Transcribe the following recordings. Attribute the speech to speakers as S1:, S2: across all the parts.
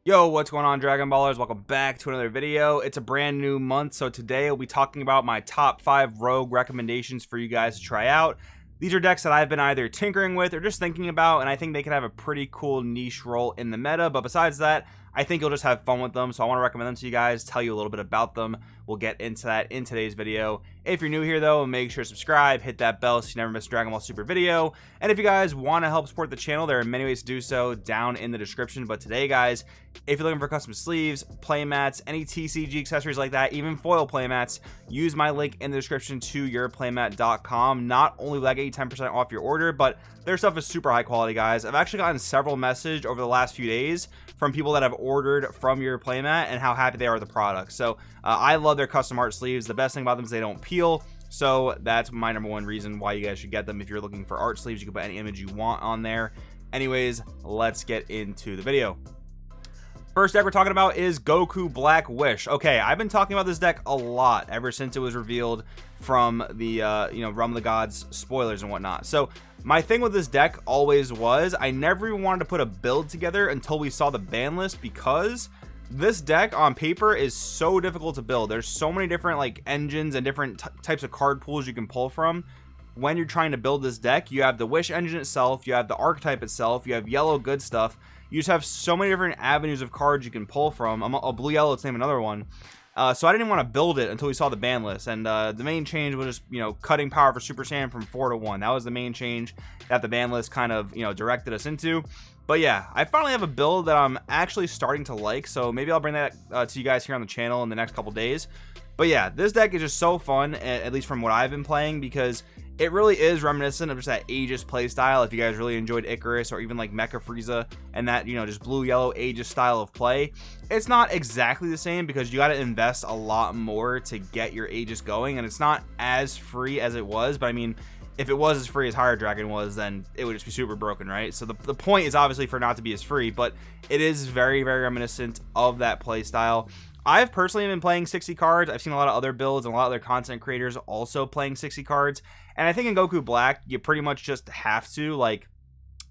S1: Yo, what's going on, Dragon Ballers? Welcome back to another video. It's a brand new month, so today we'll be talking about my top 5 rogue recommendations for you guys to try out. These are decks that I've been either tinkering with or just thinking about, and I think they could have a pretty cool niche role in the meta, but besides that, I think you'll just have fun with them, so I want to recommend them to you guys, tell you a little bit about them. We'll get into that in today's video. If you're new here, though, make sure to subscribe, hit that bell so you never miss a Dragon Ball Super video. And if you guys want to help support the channel, there are many ways to do so down in the description. But today, guys, if you're looking for custom sleeves, playmats, any TCG accessories like that, even foil playmats, use my link in the description to yourplaymat.com. Not only will that get you 10% off your order, but their stuff is super high quality, guys. I've actually gotten several messages over the last few days from people that have ordered from your playmat and how happy they are with the product. So I love their custom art sleeves. The best thing about them is they don't peel, so that's my number one reason why you guys should get them. If you're looking for art sleeves, you can put any image you want on there. Anyways, let's get into the video. First deck we're talking about is Goku Black Wish. Okay, I've been talking about this deck a lot ever since it was revealed from the Realm of the Gods spoilers and whatnot. So my thing with this deck always was I never even wanted to put a build together until we saw the ban list, because this deck on paper is so difficult to build. There's so many different like engines and different types of card pools you can pull from when you're trying to build this deck. You have the Wish engine itself, you have the archetype itself, you have yellow good stuff. You just have so many different avenues of cards you can pull from. A blue yellow, to name another one. So I didn't want to build it until we saw the ban list, and the main change was just cutting power for Super Saiyan from 4 to 1. That was the main change that the ban list kind of directed us into. But yeah, I finally have a build that I'm actually starting to like, so maybe I'll bring that to you guys here on the channel in the next couple days. But yeah, this deck is just so fun, at least from what I've been playing, because it really is reminiscent of just that Aegis playstyle. If you guys really enjoyed Icarus or even like Mecha Frieza and that, just blue-yellow Aegis style of play, it's not exactly the same because you got to invest a lot more to get your Aegis going, and it's not as free as it was. But I mean, if it was as free as Higher Dragon was, then it would just be super broken, right? So the point is obviously for not to be as free, but it is very, very reminiscent of that playstyle. I've personally been playing 60 cards. I've seen a lot of other builds and a lot of other content creators also playing 60 cards. And I think in Goku Black, you pretty much just have to. Like,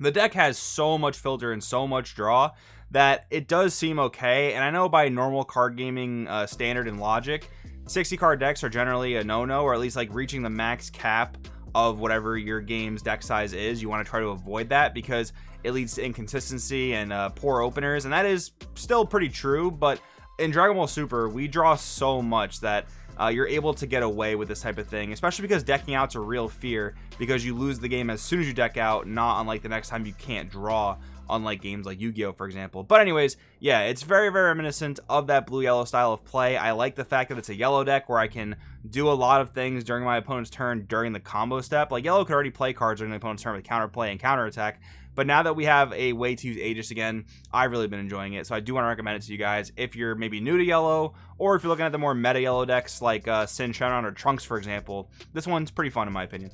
S1: the deck has so much filter and so much draw that it does seem okay. And I know by normal card gaming standard and logic, 60 card decks are generally a no-no, or at least like reaching the max cap of whatever your game's deck size is. You want to try to avoid that because it leads to inconsistency and poor openers. And that is still pretty true, but in Dragon Ball Super, we draw so much that you're able to get away with this type of thing, especially because decking out's a real fear, because you lose the game as soon as you deck out, not unlike the next time you can't draw, unlike games like Yu-Gi-Oh, for example. But anyways, yeah, it's very, very reminiscent of that blue-yellow style of play. I like the fact that it's a yellow deck where I can do a lot of things during my opponent's turn during the combo step. Like, yellow could already play cards during the opponent's turn with counterplay and counterattack, but now that we have a way to use Aegis again, I've really been enjoying it. So I do want to recommend it to you guys if you're maybe new to yellow, or if you're looking at the more meta yellow decks like Sin Shenron or Trunks, for example. This one's pretty fun in my opinion.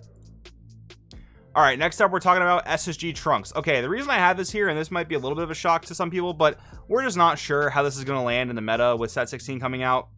S1: All right, next up, we're talking about SSG Trunks. Okay, the reason I have this here, and this might be a little bit of a shock to some people, but we're just not sure how this is going to land in the meta with Set 16 coming out.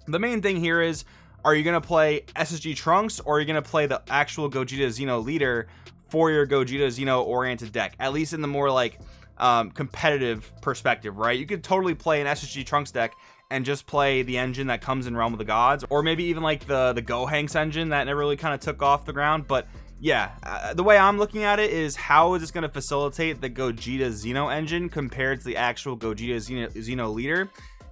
S1: The main thing here is, are you going to play SSG Trunks, or are you going to play the actual Gogeta Xeno leader for your Gogeta Xeno oriented deck, at least in the more like competitive perspective, right? You could totally play an SSG Trunks deck and just play the engine that comes in Realm of the Gods, or maybe even like the Gohanks engine that never really kind of took off the ground. But yeah, the way I'm looking at it is, how is this going to facilitate the Gogeta Xeno engine compared to the actual Gogeta Xeno leader?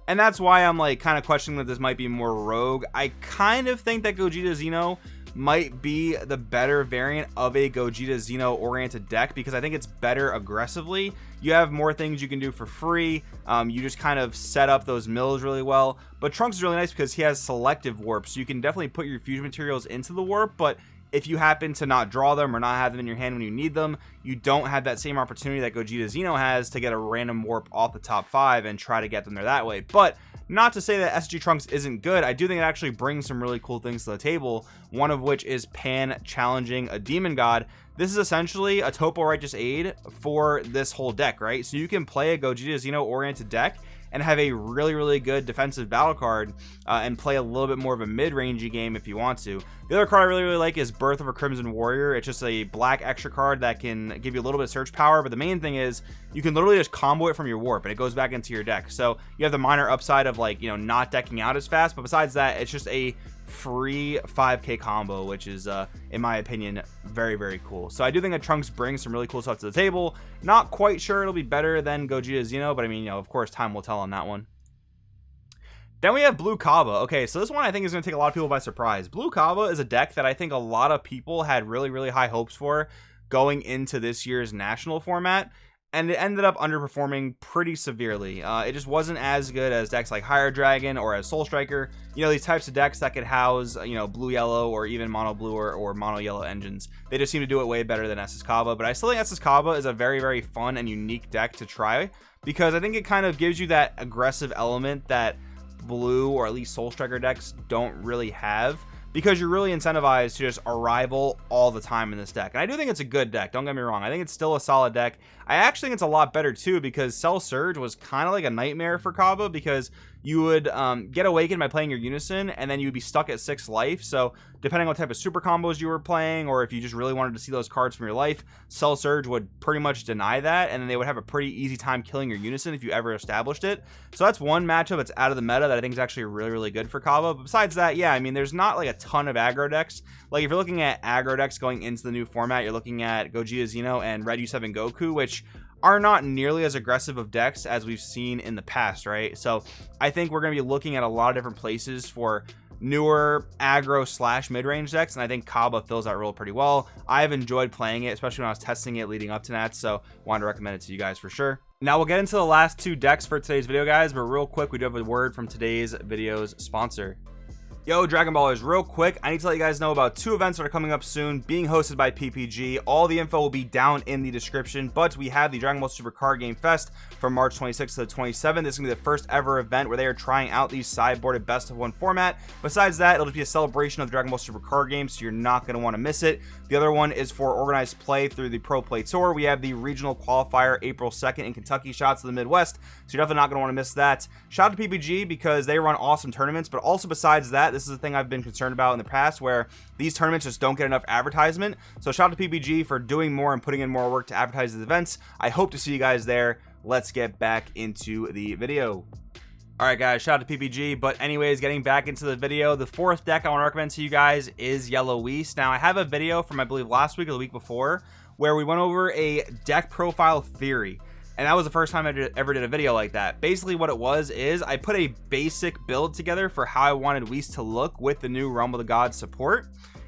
S1: And that's why I'm like kind of questioning that this might be more rogue. I kind of think that Gogeta Xeno might be the better variant of a Gogeta Xeno oriented deck, because I think it's better aggressively. You have more things you can do for free. You just kind of set up those mills really well. But Trunks is really nice because he has selective warp, so you can definitely put your fusion materials into the warp, but if you happen to not draw them or not have them in your hand when you need them, you don't have that same opportunity that Gogeta Xeno has to get a random warp off the top 5 and try to get them there that way. But not to say that SSG Trunks isn't good. I do think it actually brings some really cool things to the table, one of which is Pan challenging a Demon God. This is essentially a Topo Righteous Aid for this whole deck, right? So you can play a Gogeta Xeno oriented deck and have a really good defensive battle card and play a little bit more of a mid-rangey game if you want to. The other card I really like is Birth of a Crimson Warrior. It's just a black extra card that can give you a little bit of search power, but the main thing is you can literally just combo it from your warp and it goes back into your deck. So you have the minor upside of, like, you know, not decking out as fast, but besides that, it's just a free 5k combo, which is in my opinion very cool. So I do think that Trunks brings some really cool stuff to the table. Not quite sure it'll be better than Gogeta Xeno, but I mean, you know, of course time will tell on that one. Then we have Blue Caba. Okay, so this one I think is going to take a lot of people by surprise. Blue Caba is a deck that I think a lot of people had really high hopes for going into this year's national format, and it ended up underperforming pretty severely. It just wasn't as good as decks like Higher Dragon or as Soul Striker. You know, these types of decks that could house, you know, blue yellow or even mono blue or mono yellow engines. They just seem to do it way better than SS Caba. But I still think SS Caba is a very fun and unique deck to try, because I think it kind of gives you that aggressive element that blue or at least Soul Striker decks don't really have, because you're really incentivized to just arrival all the time in this deck. And I do think it's a good deck, don't get me wrong. I think it's still a solid deck. I actually think it's a lot better too, because Cell Surge was kind of like a nightmare for Caba, because you would get awakened by playing your Unison, and then you would be stuck at 6 life. So depending on what type of super combos you were playing, or if you just really wanted to see those cards from your life, Cell Surge would pretty much deny that, and then they would have a pretty easy time killing your Unison if you ever established it. So that's one matchup that's out of the meta that I think is actually really good for Caba. But besides that, yeah, I mean, there's not like a ton of aggro decks. Like if you're looking at aggro decks going into the new format, you're looking at Gogeta Xeno and Red U7 Goku, which are not nearly as aggressive of decks as we've seen in the past, right? So I think we're going to be looking at a lot of different places for newer aggro slash mid-range decks, and I think Caba fills that role pretty well. I've enjoyed playing it, especially when I was testing it leading up to that, so wanted to recommend it to you guys for sure. Now we'll get into the last 2 decks for today's video, guys, but real quick, we do have a word from today's video's sponsor. Yo, Dragon Ballers, real quick, I need to let you guys know about 2 events that are coming up soon, being hosted by PPG. All the info will be down in the description, but we have the Dragon Ball Super Card Game Fest from March 26th to the 27th. This is going to be the first ever event where they are trying out the sideboarded best of 1 format. Besides that, it'll just be a celebration of the Dragon Ball Super Card Game, so you're not going to want to miss it. The other one is for organized play through the Pro Play Tour. We have the regional qualifier April 2nd in Kentucky, shots to the Midwest, so you're definitely not going to want to miss that. Shout out to PPG because they run awesome tournaments, but also besides that, this is the thing I've been concerned about in the past, where these tournaments just don't get enough advertisement. So shout out to PPG for doing more and putting in more work to advertise these events. I hope to see you guys there. Let's get back into the video. Alright guys, shout out to PPG, but anyways, getting back into the video, the 4th deck I want to recommend to you guys is Yellow Whis. Now I have a video from I believe last week or the week before where we went over a deck profile theory, and that was the first time I ever did a video like that. Basically what it was is I put a basic build together for how I wanted Whis to look with the new Realm of the Gods support,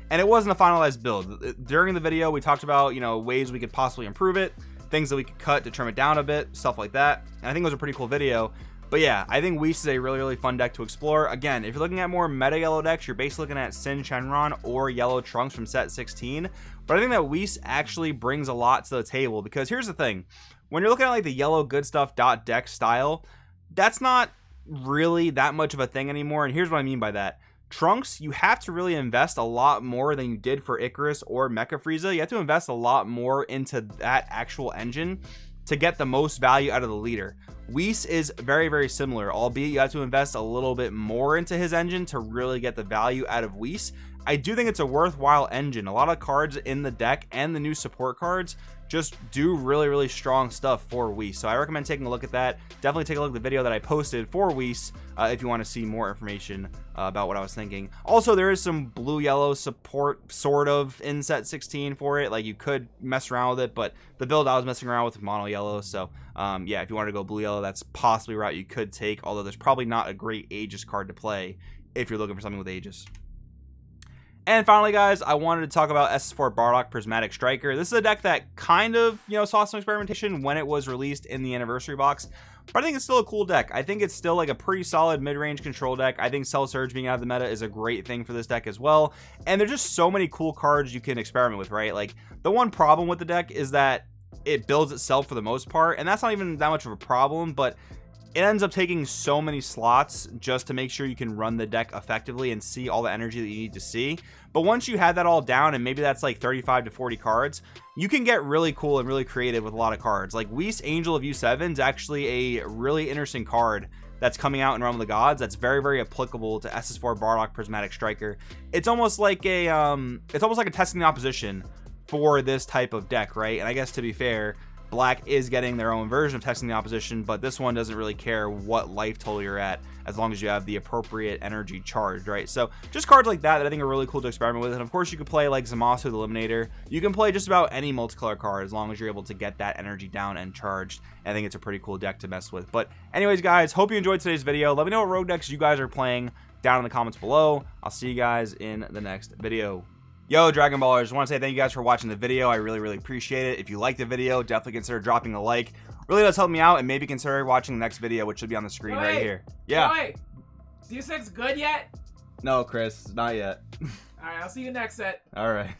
S1: and it wasn't a finalized build. During the video we talked about, you know, ways we could possibly improve it, things that we could cut to trim it down a bit, stuff like that, and I think it was a pretty cool video. But yeah, I think Whis is a really fun deck to explore. Again, if you're looking at more meta yellow decks, you're basically looking at Sin Shenron or Yellow Trunks from set 16. But I think that Whis actually brings a lot to the table, because here's the thing. When you're looking at like the yellow good stuff deck style, that's not really that much of a thing anymore. And here's what I mean by that. Trunks, you have to really invest a lot more than you did for Icarus or Mecha Frieza. You have to invest a lot more into that actual engine to get the most value out of the leader. Whis is very similar, albeit you have to invest a little bit more into his engine to really get the value out of Whis. I do think it's a worthwhile engine. A lot of cards in the deck and the new support cards just do really strong stuff for Whis. So I recommend taking a look at that. Definitely take a look at the video that I posted for Whis if you want to see more information about what I was thinking. Also, there is some blue-yellow support sort of in set 16 for it. Like you could mess around with it, but the build I was messing around with mono-yellow. So yeah, if you want to go blue-yellow, that's possibly a route you could take, although there's probably not a great Aegis card to play if you're looking for something with Aegis. And finally, guys, I wanted to talk about SS4 Bardock Prismatic Striker. This is a deck that kind of, you know, saw some experimentation when it was released in the anniversary box, but I think it's still a cool deck. I think it's still like a pretty solid mid-range control deck. I think Cell Surge being out of the meta is a great thing for this deck as well. And there's just so many cool cards you can experiment with, right? Like the one problem with the deck is that it builds itself for the most part, and that's not even that much of a problem, but it ends up taking so many slots just to make sure you can run the deck effectively and see all the energy that you need to see. But once you have that all down, and maybe that's like 35 to 40 cards, you can get really cool and really creative with a lot of cards. Like Whis, Angel of U7 is actually a really interesting card that's coming out in Realm of the Gods that's very, very applicable to SS4 Bardock Prismatic Striker. It's almost like a testing the opposition for this type of deck, right? And I guess to be fair, Black is getting their own version of testing the opposition, but this one doesn't really care what life total you're at as long as you have the appropriate energy charged, right? So just cards like that I think are really cool to experiment with. And of course you could play like Zamasu the Eliminator. You can play just about any multicolor card as long as you're able to get that energy down and charged. I think it's a pretty cool deck to mess with. But anyways, guys, hope you enjoyed today's video. Let me know what rogue decks you guys are playing down in the comments below. I'll see you guys in the next video. Yo, Dragon Ballers, just want to say thank you guys for watching the video. I really, really appreciate it. If you liked the video, definitely consider dropping a like. Really does help me out, and maybe consider watching the next video, which should be on the screen right here. Yeah.
S2: Wait, D6 good yet?
S1: No, Chris, not yet.
S2: All right, I'll see you next set.
S1: All right.